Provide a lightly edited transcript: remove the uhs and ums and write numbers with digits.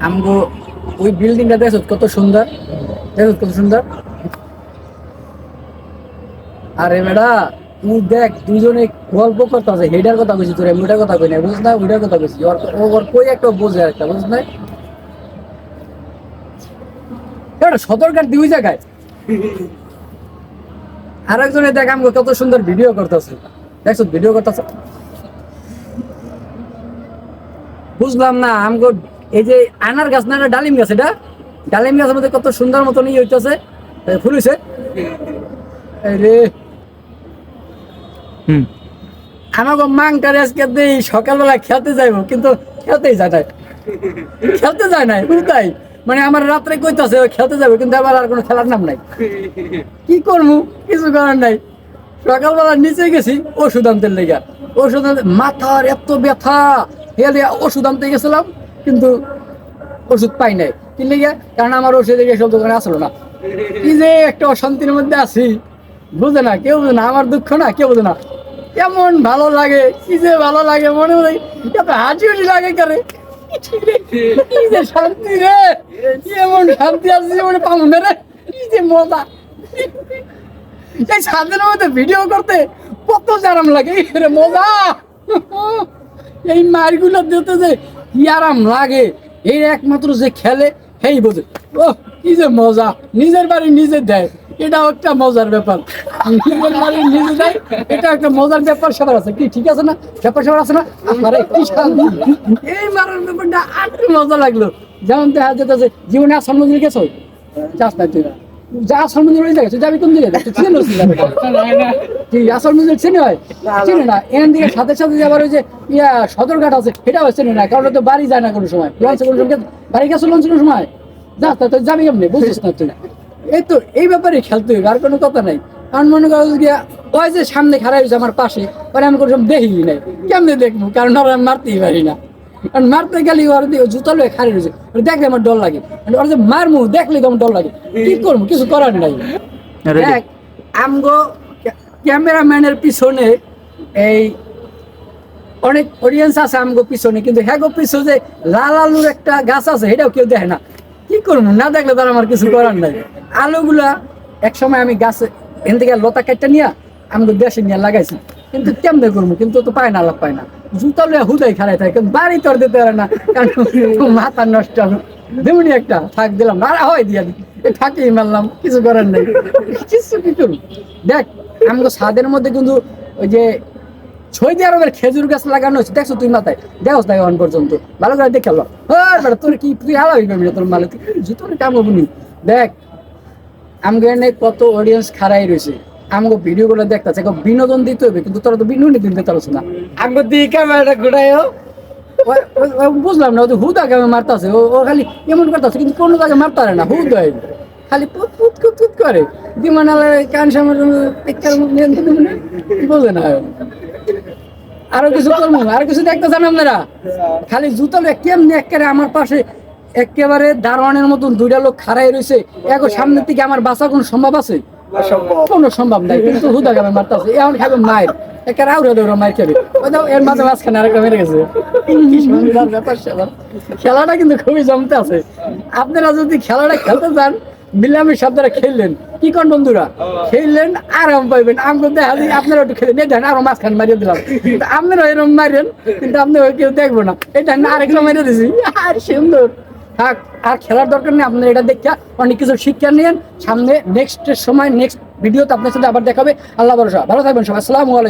আমগো ওই বিল্ডিংটা দেখো কত সুন্দর, দেখো কত সুন্দর। আরে বেড়া তুই দেখ দুজনে গল্প করতেছে, হেডার কথা কইছি তোর, ওইটার কথা কই না, বুঝ না, ওইটার কথা কইছি। ওর কই একটা বোঝে একটা, বুঝ না, এটা সতর্কার দুই জায়গায়। আর একজনে দেখ আমগো কত সুন্দর ভিডিও করতেছে, দেখছো ভিডিও করতেছে। বুঝলাম না আমগো এই যে আনার গাছ না, ডালিম গাছ, এটা ডালিম গাছের মধ্যে কত সুন্দর মতন ই হইতেছে, ফুল হইছে রে। আমাকে মাংটারে আজকে দেই সকালবেলা খেলতে যাইবো, কিন্তু খেলতেই যায় নাই, খেলতে যায় নাই তাই। মানে আমার রাত্রে কইতাছে খেলতে যাবো, কিন্তু আবার আর কোনো খেলার নাম নাই। কি করবো, কিছু করার নাই। সকালবেলা নিচে গেছি ওষুধ আনতে লেগা, ওষুধ আনতে মাথার এত ব্যথা, হেলে ওষুধ আনতে গেছিলাম, কিন্তু ওষুধ পাই নাই। কি লেগে? কারণ আমার ওষুধ সব দোকানে আসলো না। কি যে একটা অশান্তির মধ্যে আছি, বুঝে না কেউ, বুঝে না আমার দুঃখ, না কেউ বুঝে না। কেমন ভালো লাগে, কি যে ভালো লাগে, মনে হয় এত হাসি হাসি লাগে করে, কি যে শান্তি রে, কি এমন শান্তি আছে জীবনে পাবো না রে, কি যে মজা। এই ছাদের মধ্যে ভিডিও করতে কত আরাম লাগে রে, মজা। এই মারগুলো দিতে যে কি আরাম লাগে, এই একমাত্র যে খেলে সেই বোঝে। ও কি যে মজা, নিজের বাড়ি নিজে দেয়, এটাও একটা মজার ব্যাপার। নিজের বাড়ি নিজে দেয়, এটা একটা মজার ব্যাপার স্যাপার আছে, কি ঠিক আছে না? ব্যাপার স্যাপার আছে না? আপনারা কি শান্তি, এই মারার ব্যাপারটা আর মজা লাগলো। যেমন দেখা যেতেছে জীবনে আসার মন্দির গেছো, চাষ নাই তুই, যা আসল মন্দির ওই জায়গায় যাবি কোন দিকে? আসল মন্দির চেনে হয়, চেনে না। এখান থেকে সাথে সাথে আবার ওই যে সদরঘাট আছে, এটাও চেনে না, কারণ তো বাড়ি যায় না কোনো সময়। লঞ্চে কোনো সময় বাড়ি গেছো, লঞ্চ কোনো সময় যা তা যাবি কেমনি, বুঝছিস না তুই। এই তো এই ব্যাপারে খেলতে হবে, আর কোনো কথা নাই। কারণ মনে করো গিয়া ওই যে সামনে খারাপ হয়েছে আমার পাশে, পরে আমি কোনো সময় দেখি নাই, কেমনে দেখবো, কারণ ওরা আমি মারতেই পারি না। কারণ মারতে গেলে ওর জুতা লয়ে খাড়ি রয়েছে, দেখলে আমার ডর লাগে, ওর যে মারমু দেখলে তো আমার ডর লাগে। কি করবো, কিছু করার নাই। দেখ আমগো ক্যামেরাম্যানের পিছনে এই অনেক অডিয়েন্স আছে আমগো পিছনে, কিন্তু হ্যাঁ গো পিছনে যে লাল আলুর একটা গাছ আছে, এটাও কেউ দেখে না। কি করবো, না দেখলে তার আমার কিছু করার নাই। আলুগুলা এক সময় আমি গাছে এখান থেকে লতা কাটটা নিয়ে আমগো দেশে নিয়ে লাগাইছি, কিন্তু কেমনে করবো, কিন্তু তো পায় না, লাভ পায় না। জুতা লইয়া হুদাই খারাই থাকে, কিন্তু বাড়ি তোর দিতে পারে না, কারণ মাথা নষ্ট হবে। দেবনি একটা থাক দিলাম না, আর হয় দিয়া থাকেই মারলাম, কিছু করার নাই, কিছু কি করবো। দেখ আমগো ছাদের মধ্যে কিন্তু ওই যে সৌদি আরবের খেজুর গাছ লাগানো হচ্ছে, দেখছো তুই মাথায় দেখো তাই অন পর্যন্ত ভালো করে দেখে লো। তোর কি তুই আলাদা করবি না, তোর মালে জুতোর কাম হবনি। দেখ আমগো এনে কত অডিয়েন্স খাড়াই রয়েছে, আমগো ভিডিও গুলো দেখতেছে, বিনোদন দিতে হবে, কিন্তু তোরা তো বিনোদন দিতে পারছো না। আমগো দিয়ে ক্যামেরাটা ঘুরাই বুঝলাম না, হুদা কেমন মারতেছে, ও খালি এমন করতেছে, কিন্তু কোনো জায়গায় মারতে পারে না, হুদ হয় খালি পুত পুত পুত করে দিমানালে কান সামনে বোঝে না। আরো কিছু করবো, আর কিছু দেখতে চান আপনারা? খালি জুতো কেমনি একেবারে আমার পাশে একেবারে দারোয়ানের মতন দুইটা লোক খাড়াই রয়েছে, এক সামনের থেকে আমার বাঁচা কোনো সম্ভব আছে? কোনো সম্ভব নাই, কিন্তু হুদা কেমন মারতেছে, এখন খাবে মায়ের একেবারে আউড়ে দৌড়া মায়ের খাবে। ওই দাও এর মাঝে মাঝখানে আরেকটা মেরে গেছে। ব্যাপার খেলাটা কিন্তু খুবই জমতে আছে। আপনারা যদি খেলাটা খেলতে চান, মিলামি শব্দটা খেললেন, কি কন বন্ধুরা, খেললেন আরাম পাইবেন। আমি দেখা দিই আপনারা একটু খেলে দেন, আরো মাঝখানে মারিয়ে দিলাম, আপনারা এরকম মারেন, কিন্তু আপনি কেউ দেখবো না। এটা আরেকটা মারিয়ে দিছি, আর সুন্দর থাক। আর খেলার দরকার নেই, আপনারা এটা দেখে অনেক কিছু শিক্ষা নিয়েন। সামনে নেক্সট সময় নেক্সট ভিডিওতে আপনার সাথে আবার দেখাবে। আল্লাহ ভরসা, ভালো থাকবেন সবাই, আসসালামু আলাইকুম।